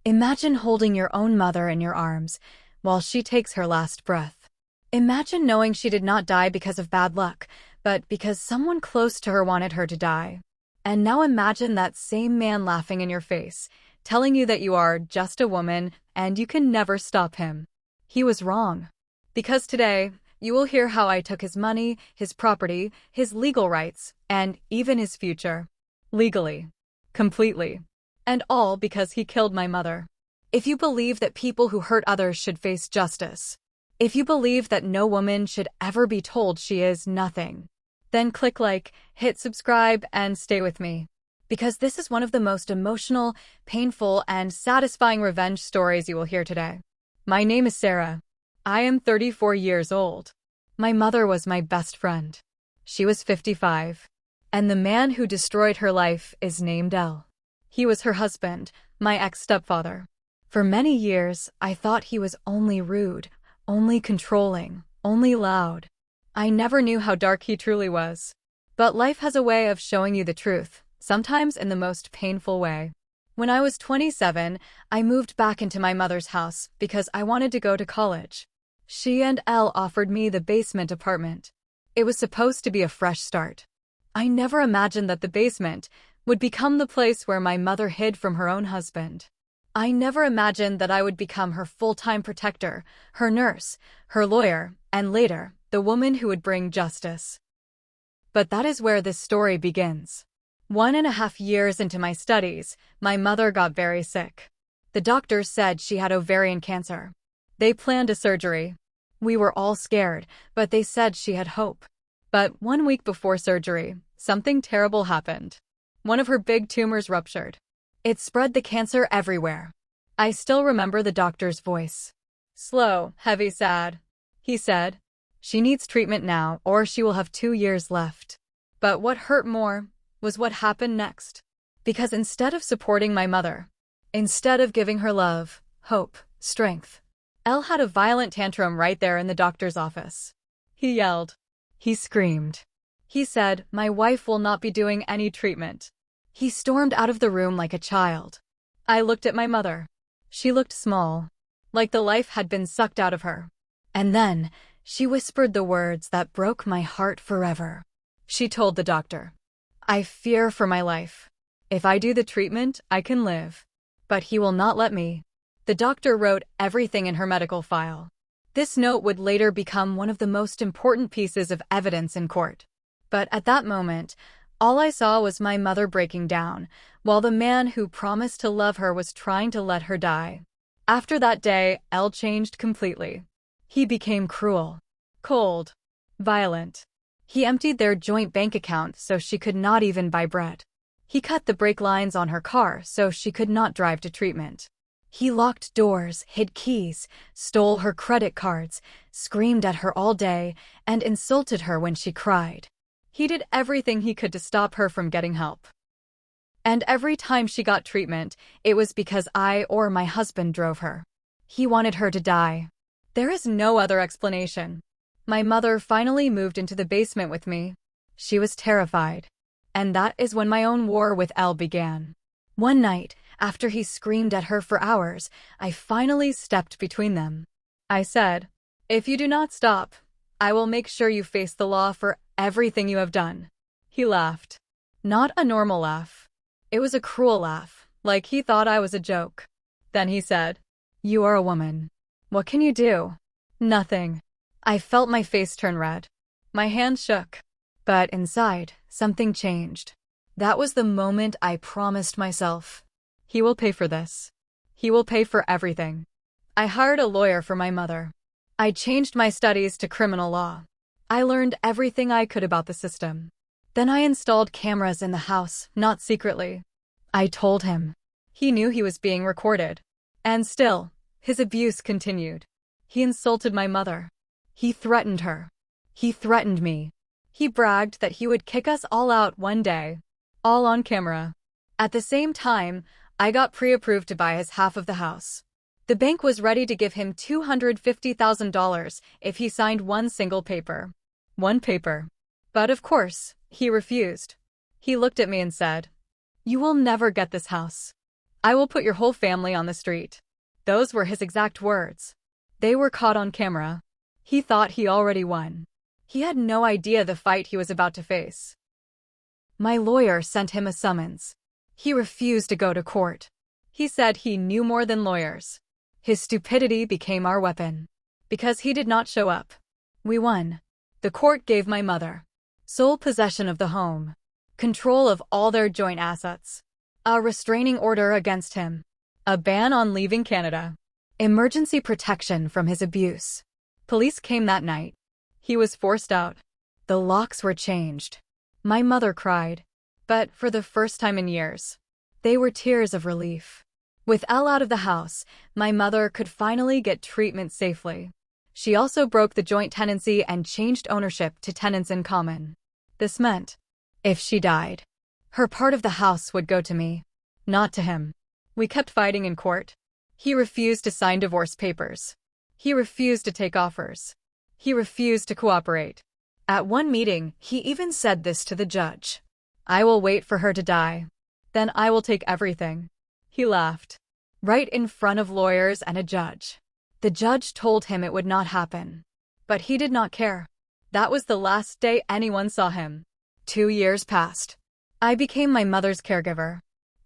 Imagine holding your own mother in your arms while she takes her last breath. Imagine knowing she did not die because of bad luck, but because someone close to her wanted her to die. And now imagine that same man laughing in your face, telling you that you are just a woman and you can never stop him. He was wrong. Because today, you will hear how I took his money, his property, his legal rights, and even his future. Legally. Completely. And all because he killed my mother. If you believe that people who hurt others should face justice, if you believe that no woman should ever be told she is nothing, then click like, hit subscribe, and stay with me. Because this is one of the most emotional, painful, and satisfying revenge stories you will hear today. My name is Sarah. I am 34 years old. My mother was my best friend. She was 55. And the man who destroyed her life is named L. He was her husband, my ex-stepfather. For many years, I thought he was only rude, only controlling, only loud. I never knew how dark he truly was. But life has a way of showing you the truth, sometimes in the most painful way. When I was 27, I moved back into my mother's house because I wanted to go to college. She and Elle offered me the basement apartment. It was supposed to be a fresh start. I never imagined that the basement would become the place where my mother hid from her own husband. I never imagined that I would become her full-time protector, her nurse, her lawyer, and later, the woman who would bring justice. But that is where this story begins. 1.5 years into my studies, my mother got very sick. The doctors said she had ovarian cancer. They planned a surgery. We were all scared, but they said she had hope. But 1 week before surgery, something terrible happened. One of her big tumors ruptured. It spread the cancer everywhere. I still remember the doctor's voice. Slow, heavy, sad. He said, "She needs treatment now, or she will have 2 years left." But what hurt more was what happened next. Because instead of supporting my mother, instead of giving her love, hope, strength, Elle had a violent tantrum right there in the doctor's office. He yelled. He screamed. He said, "My wife will not be doing any treatment." He stormed out of the room like a child. I looked at my mother. She looked small, like the life had been sucked out of her. And then, she whispered the words that broke my heart forever. She told the doctor, "I fear for my life. If I do the treatment, I can live. But he will not let me." The doctor wrote everything in her medical file. This note would later become one of the most important pieces of evidence in court. But at that moment, all I saw was my mother breaking down, while the man who promised to love her was trying to let her die. After that day, Elle changed completely. He became cruel, cold, violent. He emptied their joint bank account so she could not even buy bread. He cut the brake lines on her car so she could not drive to treatment. He locked doors, hid keys, stole her credit cards, screamed at her all day, and insulted her when she cried. He did everything he could to stop her from getting help. And every time she got treatment, it was because I or my husband drove her. He wanted her to die. There is no other explanation. My mother finally moved into the basement with me. She was terrified. And that is when my own war with Elle began. One night, after he screamed at her for hours, I finally stepped between them. I said, "If you do not stop, I will make sure you face the law for everything you have done." He laughed. Not a normal laugh. It was a cruel laugh, like he thought I was a joke. Then he said, "You are a woman. What can you do?" Nothing. I felt my face turn red. My hands shook. But inside, something changed. That was the moment I promised myself. He will pay for this. He will pay for everything. I hired a lawyer for my mother. I changed my studies to criminal law. I learned everything I could about the system. Then I installed cameras in the house, not secretly. I told him. He knew he was being recorded. And still, his abuse continued. He insulted my mother. He threatened her. He threatened me. He bragged that he would kick us all out one day. All on camera. At the same time, I got pre-approved to buy his half of the house. The bank was ready to give him $250,000 if he signed one single paper. One paper. But of course, he refused. He looked at me and said, "You will never get this house." I will put your whole family on the street. Those were his exact words. They were caught on camera. He thought he already won. He had no idea the fight he was about to face. My lawyer sent him a summons. He refused to go to court. He said he knew more than lawyers. His stupidity became our weapon. Because he did not show up. We won. The court gave my mother sole possession of the home, control of all their joint assets, a restraining order against him, a ban on leaving Canada, emergency protection from his abuse. Police came that night. He was forced out. The locks were changed. My mother cried. But for the first time in years, they were tears of relief. With Elle out of the house, my mother could finally get treatment safely. She also broke the joint tenancy and changed ownership to tenants in common. This meant, if she died, her part of the house would go to me, not to him. We kept fighting in court. He refused to sign divorce papers. He refused to take offers. He refused to cooperate. At one meeting, he even said this to the judge. I will wait for her to die. Then I will take everything. He laughed. Right in front of lawyers and a judge. The judge told him it would not happen. But he did not care. That was the last day anyone saw him. 2 years passed. I became my mother's caregiver.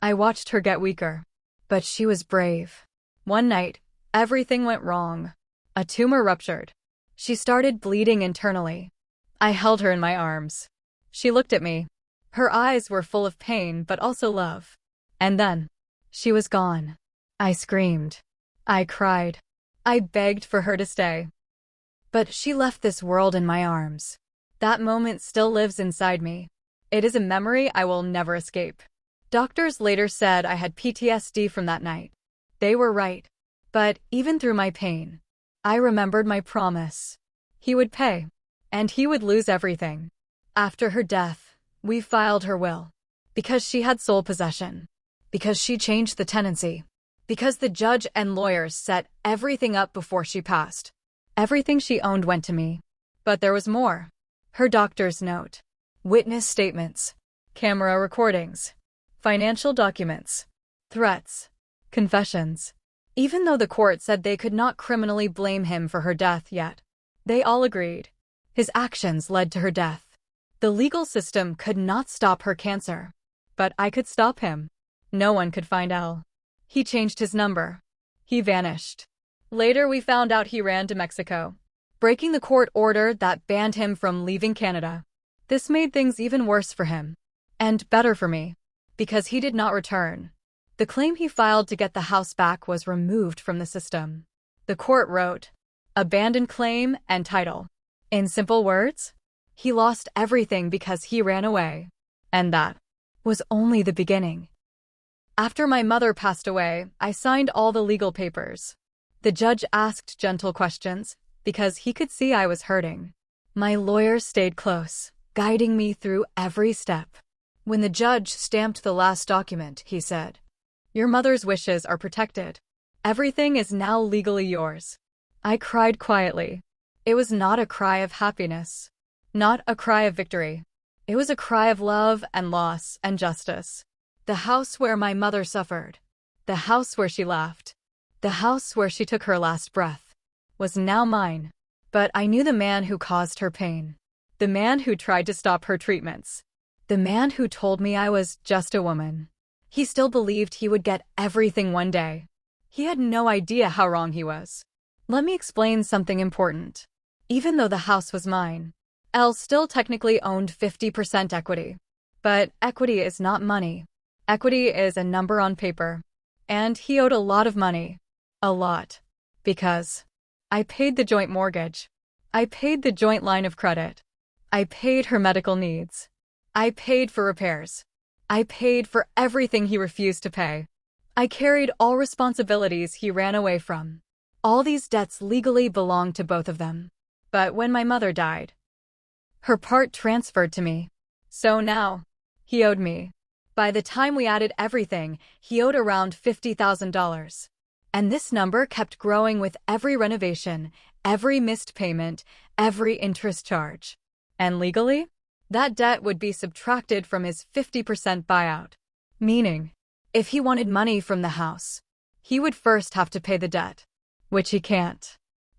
I watched her get weaker. But she was brave. One night, everything went wrong. A tumor ruptured. She started bleeding internally. I held her in my arms. She looked at me. Her eyes were full of pain but also love. And then, she was gone. I screamed. I cried. I begged for her to stay. But she left this world in my arms. That moment still lives inside me. It is a memory I will never escape. Doctors later said I had PTSD from that night. They were right. But even through my pain, I remembered my promise. He would pay. And he would lose everything. After her death, we filed her will. Because she had sole possession. Because she changed the tenancy. Because the judge and lawyers set everything up before she passed. Everything she owned went to me. But there was more. Her doctor's note. Witness statements. Camera recordings. Financial documents. Threats. Confessions. Even though the court said they could not criminally blame him for her death yet, they all agreed. His actions led to her death. The legal system could not stop her cancer. But I could stop him. No one could find Elle. He changed his number. He vanished. Later we found out he ran to Mexico, breaking the court order that banned him from leaving Canada. This made things even worse for him. And better for me. Because he did not return. The claim he filed to get the house back was removed from the system. The court wrote, abandoned claim and title. In simple words, he lost everything because he ran away. And that was only the beginning. After my mother passed away, I signed all the legal papers. The judge asked gentle questions, because he could see I was hurting. My lawyer stayed close, guiding me through every step. When the judge stamped the last document, he said, your mother's wishes are protected. Everything is now legally yours. I cried quietly. It was not a cry of happiness. Not a cry of victory. It was a cry of love and loss and justice. The house where my mother suffered, the house where she laughed, the house where she took her last breath, was now mine. But I knew the man who caused her pain. The man who tried to stop her treatments. The man who told me I was just a woman. He still believed he would get everything one day. He had no idea how wrong he was. Let me explain something important. Even though the house was mine, Elle still technically owned 50% equity. But equity is not money. Equity is a number on paper. And he owed a lot of money. A lot. Because I paid the joint mortgage. I paid the joint line of credit. I paid her medical needs. I paid for repairs. I paid for everything he refused to pay. I carried all responsibilities he ran away from. All these debts legally belonged to both of them. But when my mother died, her part transferred to me. So now, he owed me. By the time we added everything, he owed around $50,000. And this number kept growing with every renovation, every missed payment, every interest charge. And legally, that debt would be subtracted from his 50% buyout. Meaning, If he wanted money from the house, he would first have to pay the debt, which he can't.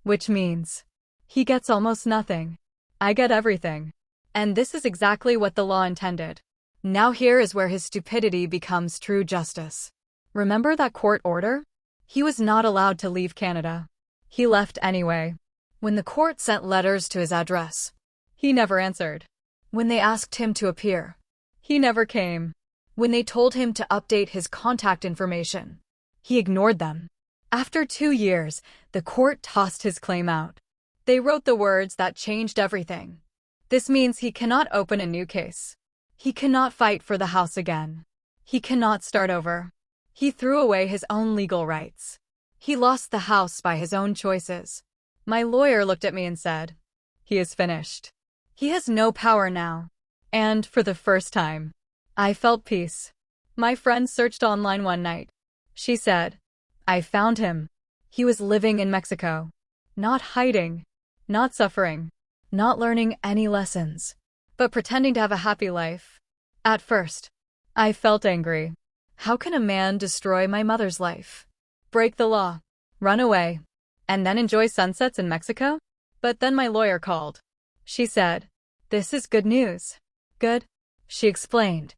Which means he gets almost nothing. I get everything. And this is exactly what the law intended. Now here is where his stupidity becomes true justice. Remember that court order? He was not allowed to leave Canada. He left anyway. When the court sent letters to his address, he never answered. When they asked him to appear, he never came. When they told him to update his contact information, he ignored them. After 2 years, the court tossed his claim out. They wrote the words that changed everything. This means he cannot open a new case. He cannot fight for the house again. He cannot start over. He threw away his own legal rights. He lost the house by his own choices. My lawyer looked at me and said, "He is finished. He has no power now." And for the first time, I felt peace. My friend searched online one night. She said, "I found him. He was living in Mexico. Not hiding, not suffering, not learning any lessons, but pretending to have a happy life." At first, I felt angry. How can a man destroy my mother's life? Break the law, run away, and then enjoy sunsets in Mexico? But then my lawyer called. She said, "This is good news." Good, she explained.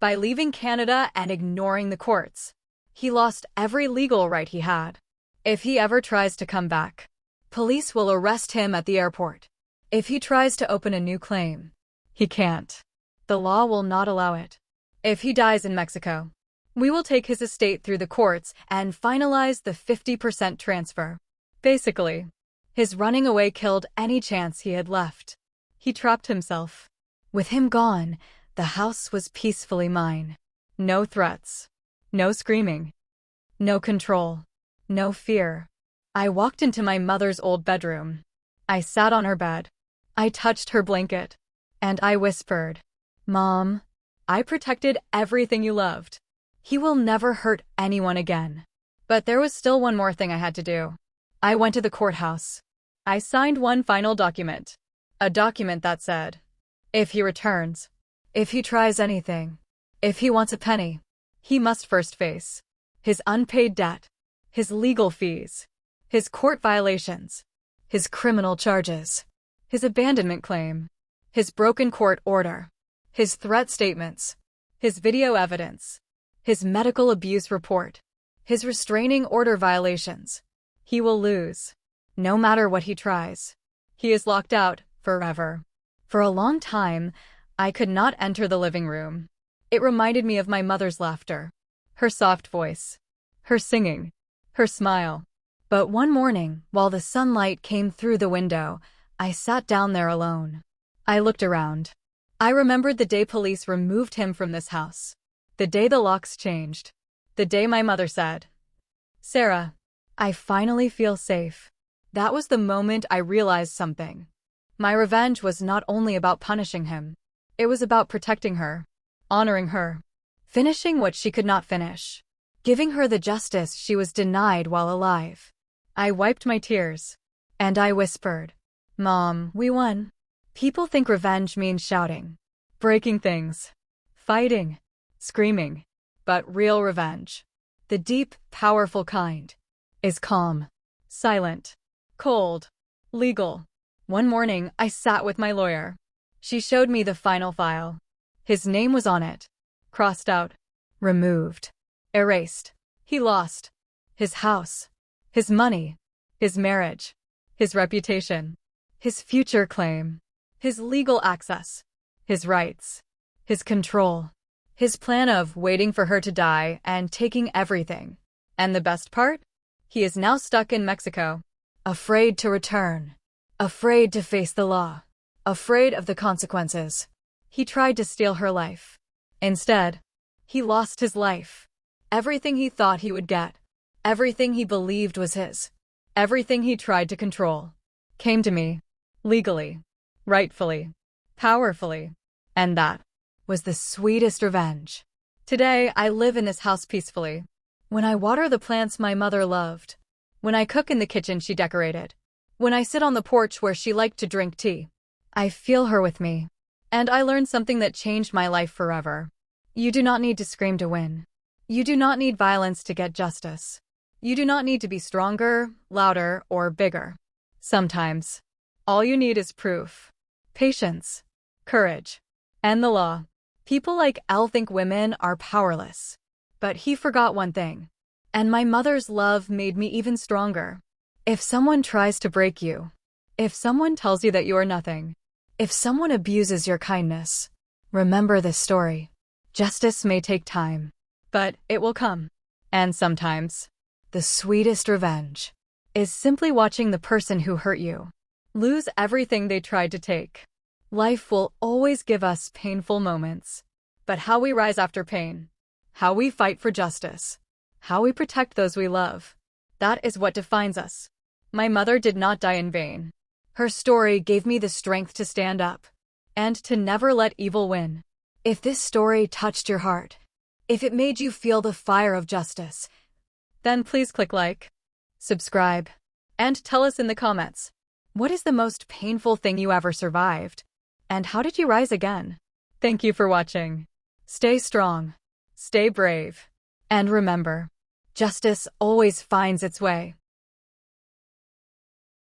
By leaving Canada and ignoring the courts, he lost every legal right he had. If he ever tries to come back, police will arrest him at the airport. If he tries to open a new claim, he can't. The law will not allow it. If he dies in Mexico, we will take his estate through the courts and finalize the 50% transfer. Basically, his running away killed any chance he had left. He trapped himself. With him gone, the house was peacefully mine. No threats, no screaming, no control, no fear. I walked into my mother's old bedroom. I sat on her bed. I touched her blanket. And I whispered, "Mom, I protected everything you loved. He will never hurt anyone again." But there was still one more thing I had to do. I went to the courthouse. I signed one final document. A document that said, if he returns, if he tries anything, if he wants a penny, he must first face his unpaid debt, his legal fees, his court violations, his criminal charges, his abandonment claim, his broken court order, his threat statements, his video evidence, his medical abuse report, his restraining order violations. He will lose, no matter what he tries. He is locked out forever. For a long time, I could not enter the living room. It reminded me of my mother's laughter, her soft voice, her singing, her smile. But one morning, while the sunlight came through the window, I sat down there alone. I looked around. I remembered the day police removed him from this house. The day the locks changed. The day my mother said, "Sarah, I finally feel safe." That was the moment I realized something. My revenge was not only about punishing him. It was about protecting her, honoring her, finishing what she could not finish, giving her the justice she was denied while alive. I wiped my tears, and I whispered, "Mom, we won." People think revenge means shouting, breaking things, fighting, screaming. But real revenge, the deep, powerful kind, is calm, silent, cold, legal. One morning, I sat with my lawyer. She showed me the final file. His name was on it, crossed out, removed, erased. He lost his house, his money, his marriage, his reputation, his future claim, his legal access, his rights, his control, his plan of waiting for her to die and taking everything. And the best part? He is now stuck in Mexico, afraid to return, afraid to face the law, afraid of the consequences. He tried to steal her life. Instead, he lost his life. Everything he thought he would get, everything he believed was his, everything he tried to control, came to me, legally, rightfully, powerfully. And that was the sweetest revenge. Today, I live in this house peacefully. When I water the plants my mother loved, when I cook in the kitchen she decorated, when I sit on the porch where she liked to drink tea, I feel her with me. And I learned something that changed my life forever. You do not need to scream to win. You do not need violence to get justice. You do not need to be stronger, louder, or bigger. Sometimes, all you need is proof, patience, courage, and the law. People like Elle think women are powerless. But he forgot one thing. And my mother's love made me even stronger. If someone tries to break you, if someone tells you that you are nothing, if someone abuses your kindness, remember this story. Justice may take time, but it will come. And sometimes, the sweetest revenge is simply watching the person who hurt you lose everything they tried to take. Life will always give us painful moments, but how we rise after pain, how we fight for justice, how we protect those we love, that is what defines us. My mother did not die in vain. Her story gave me the strength to stand up and to never let evil win. If this story touched your heart, if it made you feel the fire of justice, then please click like, subscribe, and tell us in the comments, what is the most painful thing you ever survived? And how did you rise again? Thank you for watching. Stay strong, stay brave, and remember, justice always finds its way.